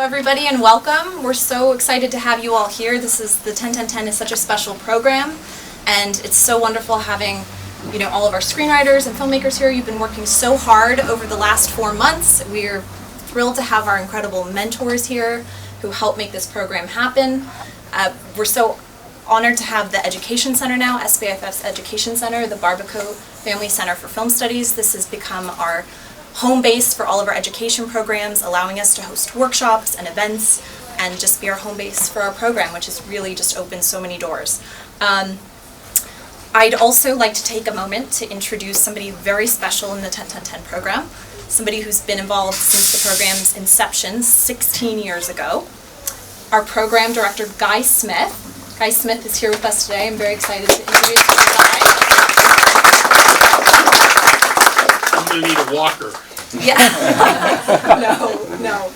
everybody, and welcome. We're so excited to have you all here. This is the 10-10-10 is such a special program, and it's so wonderful having all of our screenwriters and filmmakers here. You've been working so hard over the last 4 months. We're thrilled to have our incredible mentors here who help make this program happen. We're so honored to have the Education Center now, SBIFF's Education Center, the Barbacoa Family Center for Film Studies. This has become our home base for all of our education programs, allowing us to host workshops and events and just be our home base for our program, which has really just opened so many doors. I'd also like to take a moment to introduce somebody very special in the 10-10-10 program, somebody who's been involved since the program's inception 16 years ago. Our program director, Guy Smith. Guy Smith is here with us today. I'm very excited to introduce Guy. I'm going to need a walker. Yeah. No.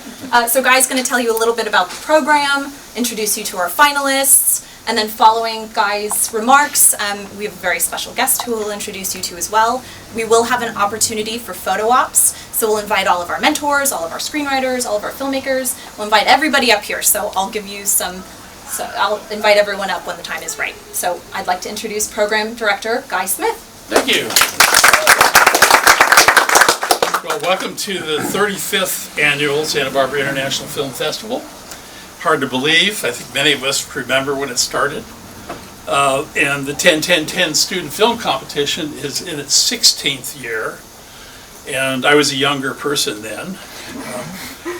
So Guy's going to tell you a little bit about the program, introduce you to our finalists, and then following Guy's remarks, we have a very special guest who we'll introduce you to as well. We will have an opportunity for photo ops, so we'll invite all of our mentors, all of our screenwriters, all of our filmmakers. We'll invite everybody up here, so I'll give you I'll invite everyone up when the time is right. So I'd like to introduce Program Director Guy Smith. Thank you. Well, welcome to the 35th Annual Santa Barbara International Film Festival. Hard to believe. I think many of us remember when it started. And the 10-10-10 Student Film Competition is in its 16th year. And I was a younger person then.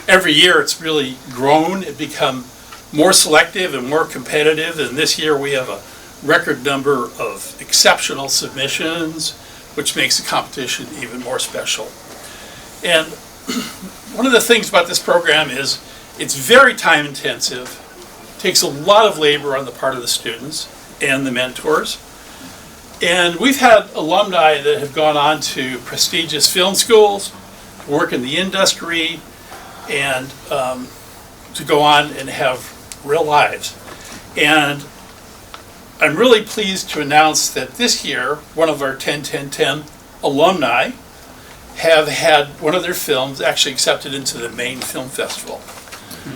Every year it's really grown. It's become more selective and more competitive. And this year we have a record number of exceptional submissions, which makes the competition even more special. And one of the things about this program is it's very time intensive, takes a lot of labor on the part of the students and the mentors. And we've had alumni that have gone on to prestigious film schools, work in the industry, and to go on and have real lives. And I'm really pleased to announce that this year, one of our 10-10-10 alumni have had one of their films actually accepted into the main film festival.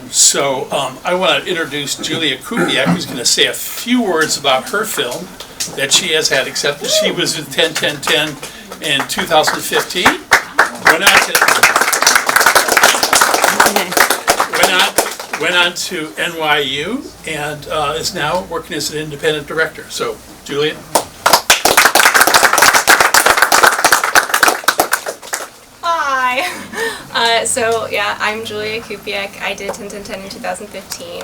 So I want to introduce Julia Kupiec, who's going to say a few words about her film that she has had accepted. She was with 10-10-10 in 2015. Went on to NYU and is now working as an independent director. So, Julia. I'm Julia Kupiec. I did 10-10-10 in 2015,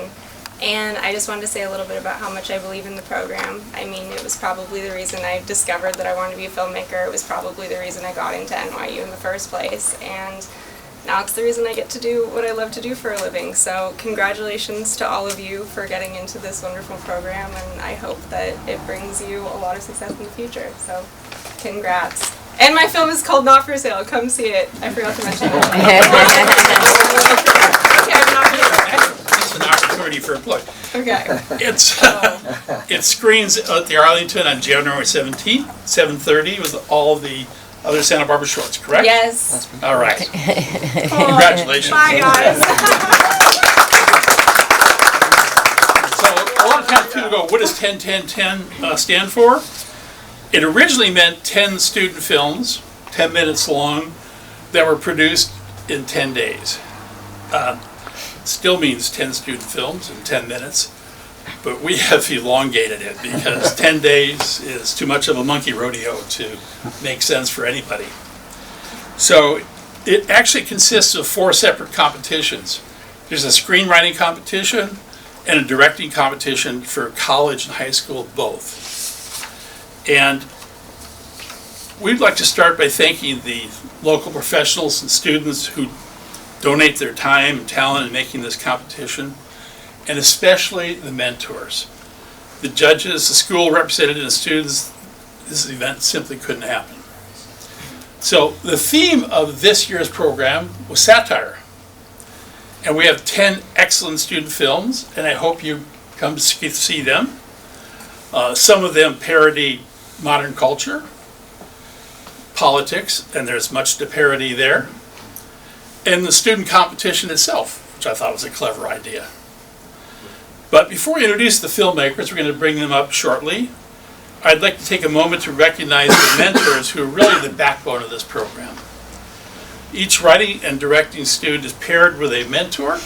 and I just wanted to say a little bit about how much I believe in the program. I mean, it was probably the reason I discovered that I wanted to be a filmmaker. It was probably the reason I got into NYU in the first place, and now it's the reason I get to do what I love to do for a living. So congratulations to all of you for getting into this wonderful program, and I hope that it brings you a lot of success in the future. So congrats. And my film is called Not For Sale. Come see it. I forgot to mention that. It's an opportunity for a plug. Okay. It screens at the Arlington on January 17th, 7:30 with all the other Santa Barbara shorts, correct? Yes. All right. Congratulations. Bye, guys. So a long time ago, what does 10-10-10 stand for? It originally meant 10 student films, 10 minutes long, that were produced in 10 days. Still means 10 student films in 10 minutes, but we have elongated it because 10 days is too much of a monkey rodeo to make sense for anybody. So it actually consists of 4 separate competitions. There's a screenwriting competition and a directing competition for college and high school both. And we'd like to start by thanking the local professionals and students who donate their time and talent in making this competition, and especially the mentors. The judges, the school representative, and students, this event simply couldn't happen. So the theme of this year's program was satire. And we have 10 excellent student films, and I hope you come to see them. Some of them parody modern culture, politics, and there's much to parody there. And the student competition itself which I thought was a clever idea. But before we introduce the filmmakers, we're going to bring them up shortly. I'd like to take a moment to recognize the mentors who are really the backbone of this program. Each writing and directing student is paired with a mentor.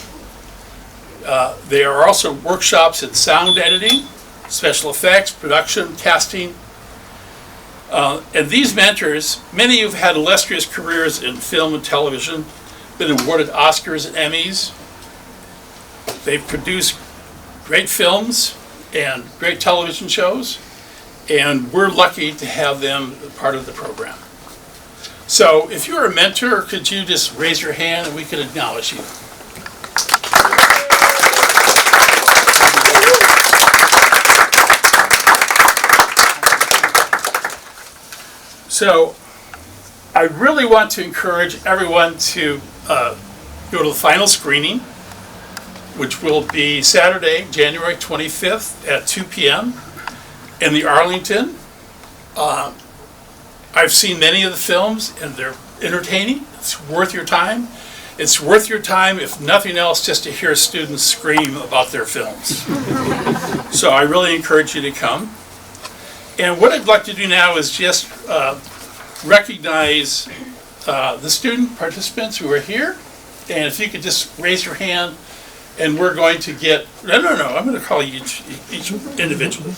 There are also workshops in sound editing, special effects, production, casting. And these mentors, many of you have had illustrious careers in film and television, been awarded Oscars and Emmys. They've produced great films and great television shows, and we're lucky to have them part of the program. So if you're a mentor, could you just raise your hand and we can acknowledge you. So I really want to encourage everyone to go to the final screening, which will be Saturday, January 25th at 2 p.m. in the Arlington. I've seen many of the films and they're entertaining. It's worth your time. It's worth your time, if nothing else, just to hear students scream about their films. So I really encourage you to come. And what I'd like to do now is just recognize the student participants who are here. And if you could just raise your hand, and we're going to get, no, I'm going to call you each individually.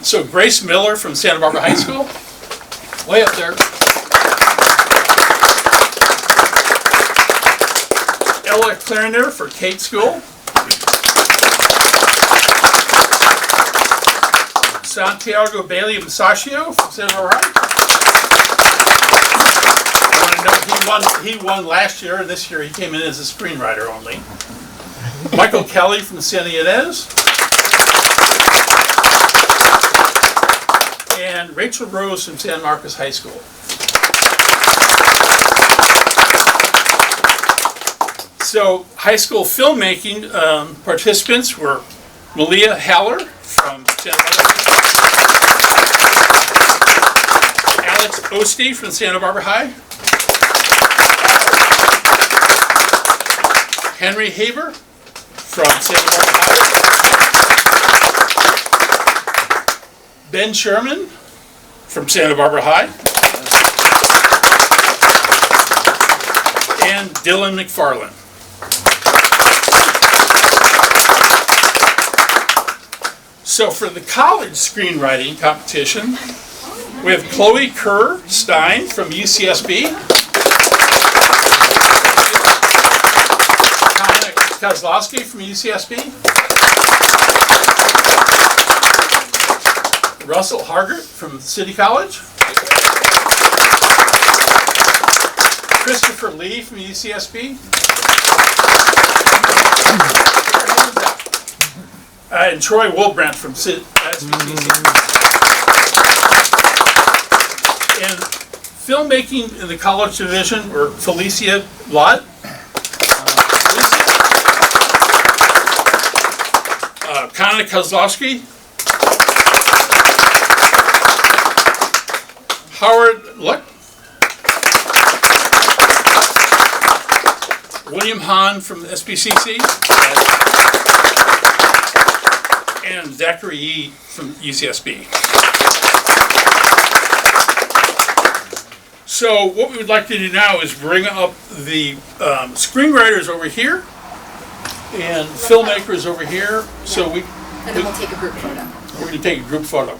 So Grace Miller from Santa Barbara High School, way up there. Ella Clarender for Kate School. Santiago Bailey Masaccio from Santa Barbara High. I want to know he won last year, and this year he came in as a screenwriter only. Michael Kelly from Santa Ynez. And Rachel Rose from San Marcos High School. So high school filmmaking participants were Malia Haller from Santa Barbara High. Alex Osty from Santa Barbara High. Henry Haber from Santa Barbara High. Ben Sherman from Santa Barbara High. And Dylan McFarland. So for the college screenwriting competition, we have Chloe Kerr Stein from UCSB. Kana Kozlowski from UCSB. Russell Hargert from City College. Christopher Lee from UCSB. And Troy Wolbrandt from SBIFF. And filmmaking in the college division were Felicia Lott. Kana Kozlowski. Howard Luck. William Hahn from the SBCC. And Zachary Yee from UCSB. So what we would like to do now is bring up the screenwriters over here and filmmakers over here. So and then we'll take a group photo. We're going to take a group photo.